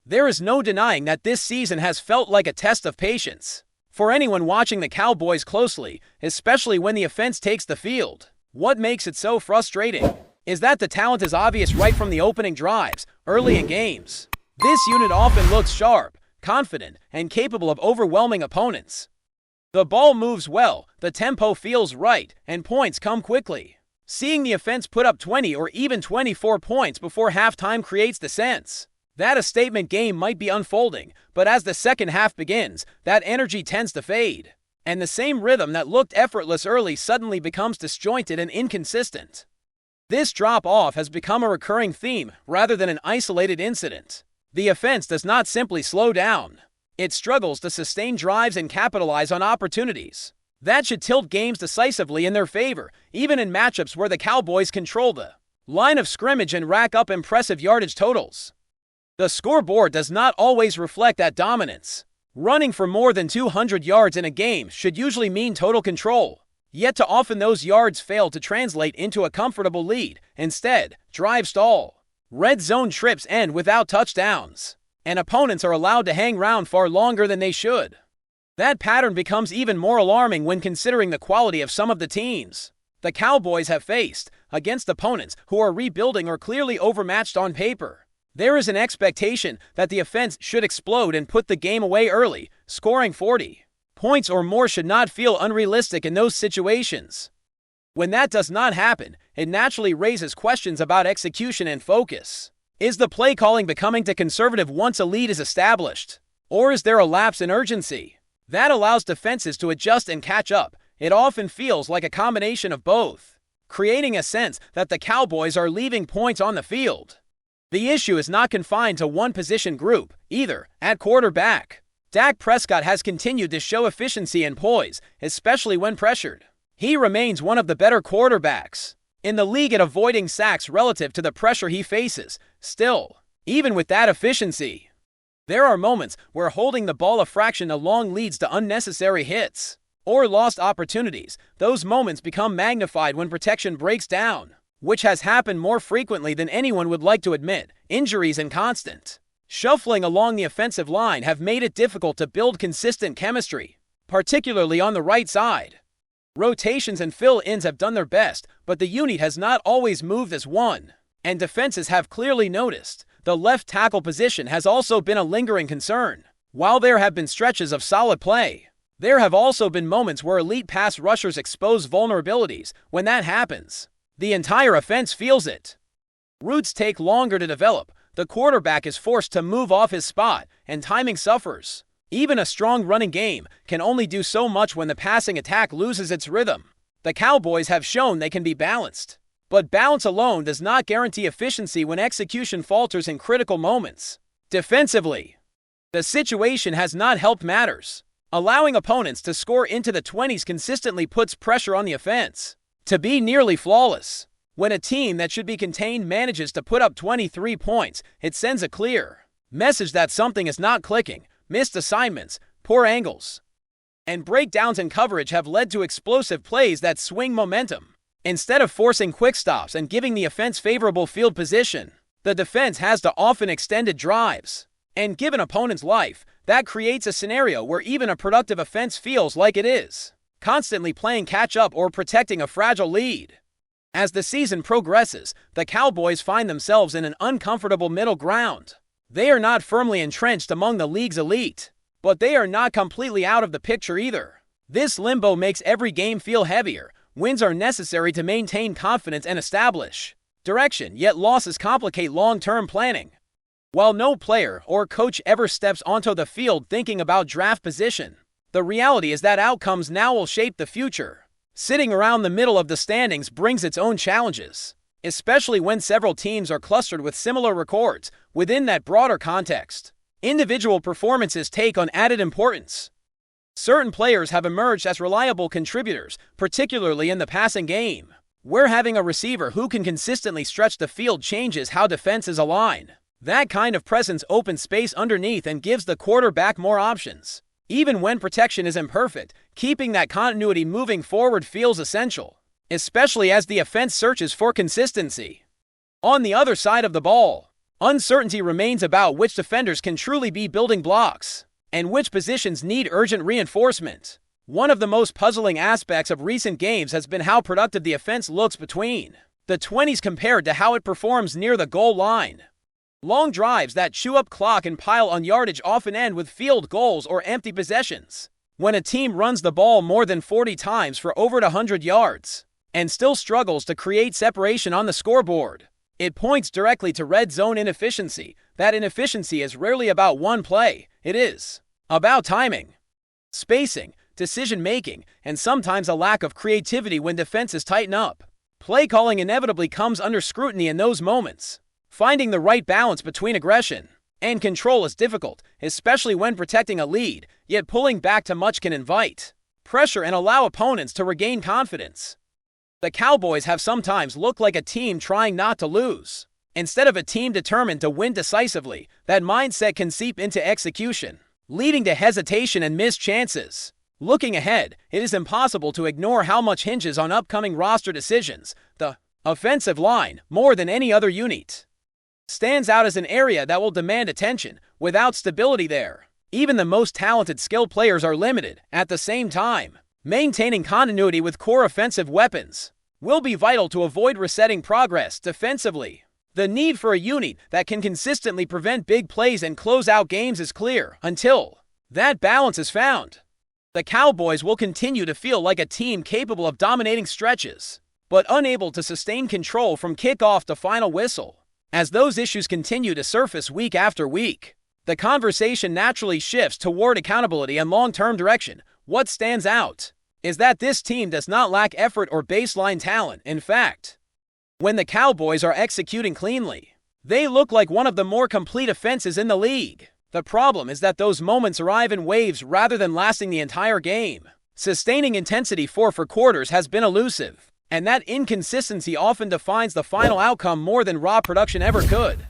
There is no denying that this season has felt like a test of patience for anyone watching the Cowboys closely, especially when the offense takes the field. What makes it so frustrating is that the talent is obvious right from the opening drives, early in games. This unit often looks sharp, confident, and capable of overwhelming opponents. The ball moves well, the tempo feels right, and points come quickly. Seeing the offense put up 20 or even 24 points before halftime creates the sense that a statement game might be unfolding, but as the second half begins, that energy tends to fade, and the same rhythm that looked effortless early suddenly becomes disjointed and inconsistent. This drop-off has become a recurring theme rather than an isolated incident. The offense does not simply slow down. It struggles to sustain drives and capitalize on opportunities that should tilt games decisively in their favor, even in matchups where the Cowboys control the line of scrimmage and rack up impressive yardage totals. The scoreboard does not always reflect that dominance. Running for more than 200 yards in a game should usually mean total control. Yet too often those yards fail to translate into a comfortable lead. Instead, drives stall. Red zone trips end without touchdowns, and opponents are allowed to hang around far longer than they should. That pattern becomes even more alarming when considering the quality of some of the teams the Cowboys have faced against opponents who are rebuilding or clearly overmatched on paper. There is an expectation that the offense should explode and put the game away early. Scoring 40 points or more should not feel unrealistic in those situations. When that does not happen, it naturally raises questions about execution and focus. Is the play calling becoming too conservative once a lead is established? Or is there a lapse in urgency that allows defenses to adjust and catch up? It often feels like a combination of both, creating a sense that the Cowboys are leaving points on the field. The issue is not confined to one position group, either. At quarterback, Dak Prescott has continued to show efficiency and poise, especially when pressured. He remains one of the better quarterbacks in the league at avoiding sacks relative to the pressure he faces. Still, even with that efficiency, there are moments where holding the ball a fraction too long leads to unnecessary hits or lost opportunities. Those moments become magnified when protection breaks down, which has happened more frequently than anyone would like to admit. Injuries and constant shuffling along the offensive line have made it difficult to build consistent chemistry, particularly on the right side. Rotations and fill-ins have done their best, but the unit has not always moved as one, and defenses have clearly noticed. The left tackle position has also been a lingering concern. While there have been stretches of solid play, there have also been moments where elite pass rushers expose vulnerabilities. When that happens, the entire offense feels it. Routes take longer to develop, the quarterback is forced to move off his spot, and timing suffers. Even a strong running game can only do so much when the passing attack loses its rhythm. The Cowboys have shown they can be balanced, but balance alone does not guarantee efficiency when execution falters in critical moments. Defensively, the situation has not helped matters. Allowing opponents to score into the 20s consistently puts pressure on the offense to be nearly flawless. When a team that should be contained manages to put up 23 points, it sends a clear message that something is not clicking. Missed assignments, poor angles, and breakdowns in coverage have led to explosive plays that swing momentum. Instead of forcing quick stops and giving the offense favorable field position, the defense has to often extended drives. And given opponents' life, that creates a scenario where even a productive offense feels like it is constantly playing catch-up or protecting a fragile lead. As the season progresses, the Cowboys find themselves in an uncomfortable middle ground. They are not firmly entrenched among the league's elite, but they are not completely out of the picture either. This limbo makes every game feel heavier. Wins are necessary to maintain confidence and establish direction, yet losses complicate long-term planning. While no player or coach ever steps onto the field thinking about draft position, the reality is that outcomes now will shape the future. Sitting around the middle of the standings brings its own challenges, especially when several teams are clustered with similar records. Within that broader context, individual performances take on added importance. Certain players have emerged as reliable contributors, particularly in the passing game, where having a receiver who can consistently stretch the field changes how defenses align. That kind of presence opens space underneath and gives the quarterback more options. Even when protection is imperfect, keeping that continuity moving forward feels essential, especially as the offense searches for consistency. On the other side of the ball, Uncertainty remains about which defenders can truly be building blocks and which positions need urgent reinforcement. One of the most puzzling aspects of recent games has been how productive the offense looks between the 20s compared to how it performs near the goal line. Long drives that chew up clock and pile on yardage often end with field goals or empty possessions. When a team runs the ball more than 40 times for over 100 yards and still struggles to create separation on the scoreboard, it points directly to red zone inefficiency. That inefficiency is rarely about one play. It is about timing, spacing, decision-making, and sometimes a lack of creativity when defenses tighten up. Play calling inevitably comes under scrutiny in those moments. Finding the right balance between aggression and control is difficult, especially when protecting a lead, yet pulling back too much can invite pressure and allow opponents to regain confidence. The Cowboys have sometimes looked like a team trying not to lose, instead of a team determined to win decisively. That mindset can seep into execution, leading to hesitation and missed chances. Looking ahead, it is impossible to ignore how much hinges on upcoming roster decisions. The offensive line, more than any other unit, stands out as an area that will demand attention. Without stability there, even the most talented skill players are limited. At the same time, maintaining continuity with core offensive weapons will be vital to avoid resetting progress defensively. The need for a unit that can consistently prevent big plays and close out games is clear. Until that balance is found, the Cowboys will continue to feel like a team capable of dominating stretches, but unable to sustain control from kickoff to final whistle. As those issues continue to surface week after week, the conversation naturally shifts toward accountability and long-term direction. What stands out is that this team does not lack effort or baseline talent. In fact, when the Cowboys are executing cleanly, they look like one of the more complete offenses in the league. The problem is that those moments arrive in waves rather than lasting the entire game. Sustaining intensity for quarters has been elusive, and that inconsistency often defines the final outcome more than raw production ever could.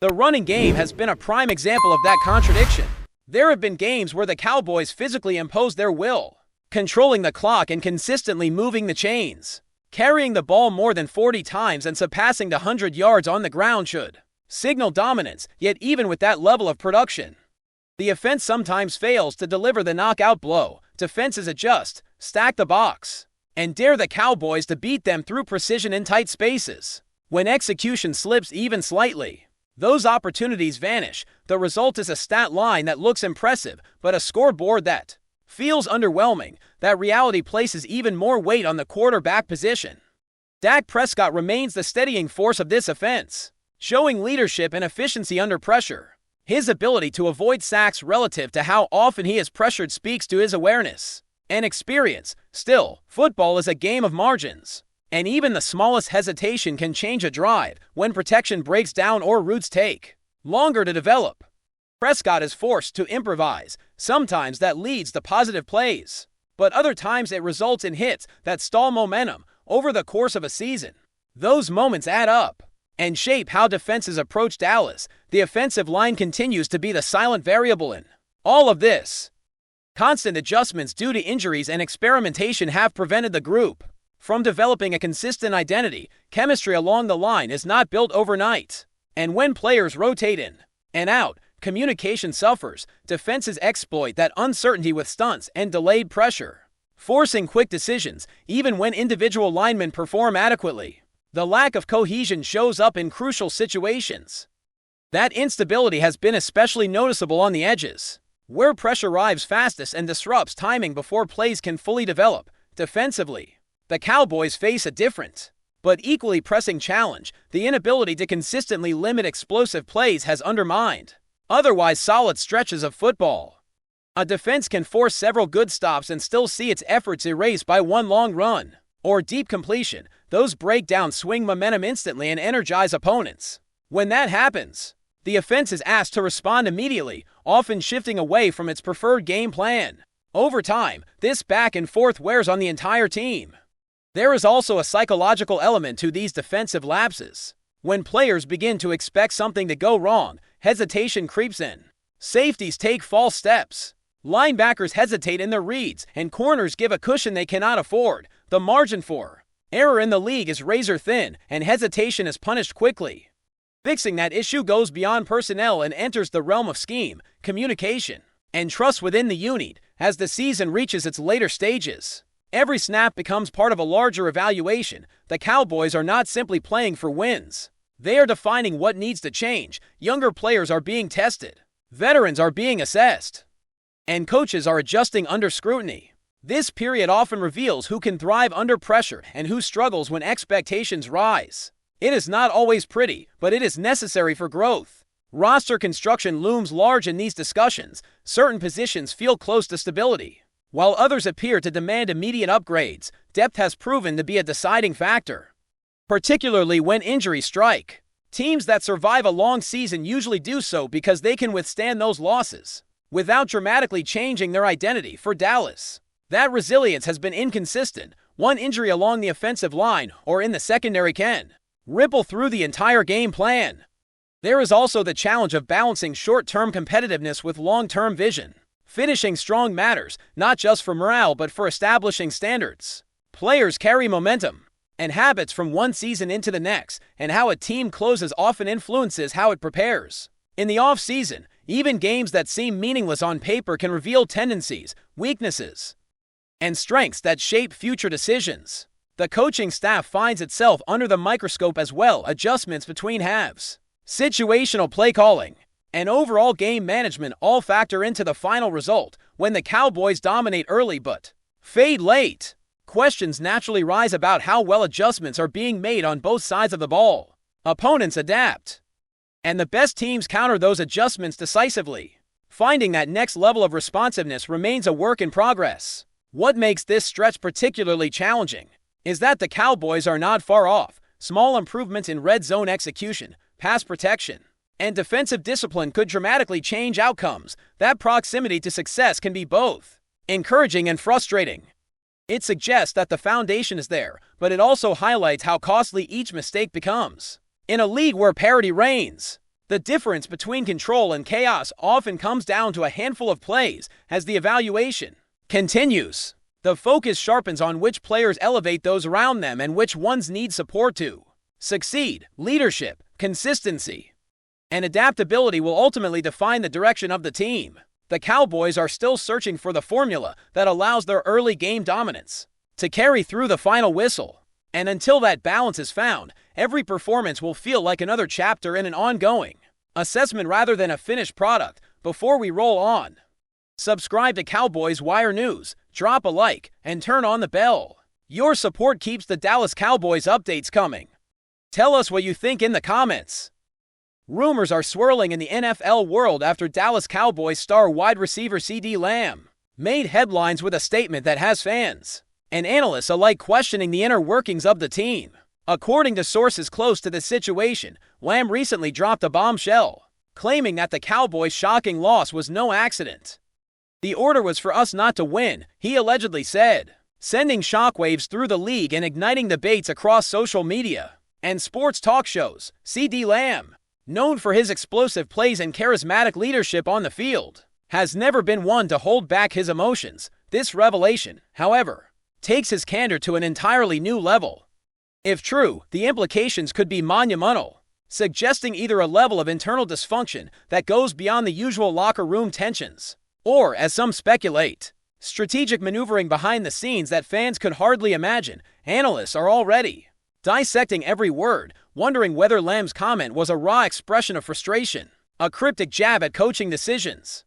The running game has been a prime example of that contradiction. There have been games where the Cowboys physically imposed their will, controlling the clock and consistently moving the chains. Carrying the ball more than 40 times and surpassing the 100 yards on the ground should signal dominance, yet even with that level of production, the offense sometimes fails to deliver the knockout blow. Defenses adjust, stack the box, and dare the Cowboys to beat them through precision in tight spaces. When execution slips even slightly, those opportunities vanish. The result is a stat line that looks impressive, but a scoreboard that feels underwhelming. That reality places even more weight on the quarterback position. Dak Prescott remains the steadying force of this offense, showing leadership and efficiency under pressure. His ability to avoid sacks relative to how often he is pressured speaks to his awareness and experience. Still, football is a game of margins, and even the smallest hesitation can change a drive. When protection breaks down or routes take longer to develop, Prescott is forced to improvise. Sometimes that leads to positive plays, but other times it results in hits that stall momentum. Over the course of a season, those moments add up and shape how defenses approach Dallas. The offensive line continues to be the silent variable in all of this. Constant adjustments due to injuries and experimentation have prevented the group from developing a consistent identity. Chemistry along the line is not built overnight, and when players rotate in and out, communication suffers. Defenses exploit that uncertainty with stunts and delayed pressure, forcing quick decisions even when individual linemen perform adequately. The lack of cohesion shows up in crucial situations. That instability has been especially noticeable on the edges, where pressure arrives fastest and disrupts timing before plays can fully develop. Defensively, the Cowboys face a different but equally pressing challenge. The inability to consistently limit explosive plays has undermined otherwise solid stretches of football. A defense can force several good stops and still see its efforts erased by one long run or deep completion. Those breakdowns swing momentum instantly and energize opponents. When that happens, the offense is asked to respond immediately, often shifting away from its preferred game plan. Over time, this back and forth wears on the entire team. There is also a psychological element to these defensive lapses. When players begin to expect something to go wrong, hesitation creeps in. Safeties take false steps. Linebackers hesitate in their reads, and corners give a cushion they cannot afford. The margin for error in the league is razor thin, and hesitation is punished quickly. Fixing that issue goes beyond personnel and enters the realm of scheme, communication, and trust within the unit as the season reaches its later stages. Every snap becomes part of a larger evaluation. The Cowboys are not simply playing for wins. They are defining what needs to change. Younger players are being tested. Veterans are being assessed. And coaches are adjusting under scrutiny. This period often reveals who can thrive under pressure and who struggles when expectations rise. It is not always pretty, but it is necessary for growth. Roster construction looms large in these discussions. Certain positions feel close to stability, while others appear to demand immediate upgrades. Depth has proven to be a deciding factor, particularly when injuries strike. Teams that survive a long season usually do so because they can withstand those losses without dramatically changing their identity. For Dallas, that resilience has been inconsistent. One injury along the offensive line or in the secondary can ripple through the entire game plan. There is also the challenge of balancing short-term competitiveness with long-term vision. Finishing strong matters, not just for morale but for establishing standards. Players carry momentum and habits from one season into the next, and how a team closes often influences how it prepares. In the off-season, even games that seem meaningless on paper can reveal tendencies, weaknesses, and strengths that shape future decisions. The coaching staff finds itself under the microscope as well. Adjustments between halves, situational play calling, and overall game management all factor into the final result. When the Cowboys dominate early but fade late, questions naturally rise about how well adjustments are being made on both sides of the ball. Opponents adapt, and the best teams counter those adjustments decisively. Finding that next level of responsiveness remains a work in progress. What makes this stretch particularly challenging is that the Cowboys are not far off. Small improvements in red zone execution, pass protection, and defensive discipline could dramatically change outcomes. That proximity to success can be both encouraging and frustrating. It suggests that the foundation is there, but it also highlights how costly each mistake becomes. In a league where parity reigns, the difference between control and chaos often comes down to a handful of plays. As the evaluation continues, the focus sharpens on which players elevate those around them and which ones need support to succeed. Leadership, consistency, and adaptability will ultimately define the direction of the team. The Cowboys are still searching for the formula that allows their early game dominance to carry through the final whistle. And until that balance is found, every performance will feel like another chapter in an ongoing assessment rather than a finished product. Before we roll on, subscribe to Cowboys Wire News, drop a like, and turn on the bell. Your support keeps the Dallas Cowboys updates coming. Tell us what you think in the comments. Rumors are swirling in the NFL world after Dallas Cowboys star wide receiver CeeDee Lamb made headlines with a statement that has fans and analysts alike questioning the inner workings of the team. According to sources close to the situation, Lamb recently dropped a bombshell, claiming that the Cowboys' shocking loss was no accident. "The order was for us not to win," he allegedly said, sending shockwaves through the league and igniting debates across social media and sports talk shows. CeeDee Lamb, known for his explosive plays and charismatic leadership on the field, has never been one to hold back his emotions. This revelation, however, takes his candor to an entirely new level. If true, the implications could be monumental, suggesting either a level of internal dysfunction that goes beyond the usual locker room tensions, or, as some speculate, strategic maneuvering behind the scenes that fans could hardly imagine. Analysts are already dissecting every word, wondering whether Lamb's comment was a raw expression of frustration, a cryptic jab at coaching decisions,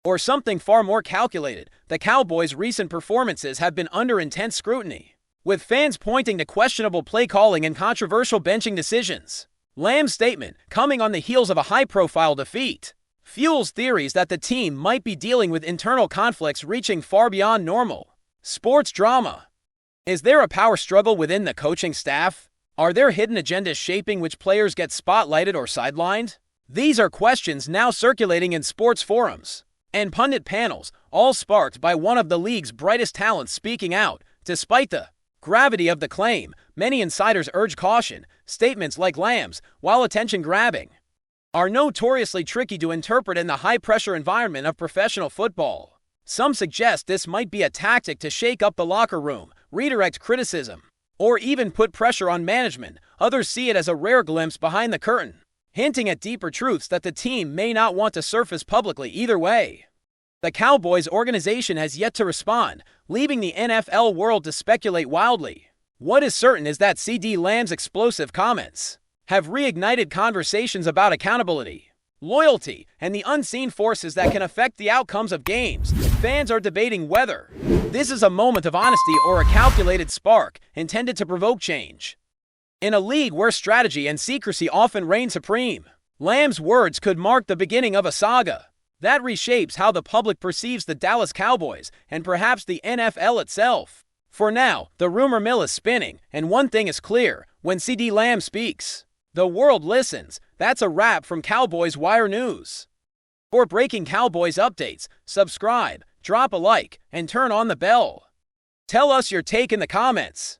or something far more calculated. The Cowboys' recent performances have been under intense scrutiny, with fans pointing to questionable play calling and controversial benching decisions. Lamb's statement, coming on the heels of a high-profile defeat, fuels theories that the team might be dealing with internal conflicts reaching far beyond normal sports drama. Is there a power struggle within the coaching staff? Are there hidden agendas shaping which players get spotlighted or sidelined? These are questions now circulating in sports forums and pundit panels, all sparked by one of the league's brightest talents speaking out. Despite the gravity of the claim, many insiders urge caution. Statements like Lamb's, while attention-grabbing, are notoriously tricky to interpret in the high-pressure environment of professional football. Some suggest this might be a tactic to shake up the locker room, redirect criticism, or even put pressure on management. Others see it as a rare glimpse behind the curtain, hinting at deeper truths that the team may not want to surface publicly either way. The Cowboys organization has yet to respond, leaving the NFL world to speculate wildly. What is certain is that CeeDee Lamb's explosive comments have reignited conversations about accountability, loyalty, and the unseen forces that can affect the outcomes of games. Fans are debating whether this is a moment of honesty or a calculated spark intended to provoke change. In a league where strategy and secrecy often reign supreme, Lamb's words could mark the beginning of a saga that reshapes how the public perceives the Dallas Cowboys and perhaps the NFL itself. For now, the rumor mill is spinning, and one thing is clear: when CeeDee Lamb speaks, the world listens. That's a wrap from Cowboys Wire News. For breaking Cowboys updates, subscribe, drop a like, and turn on the bell. Tell us your take in the comments.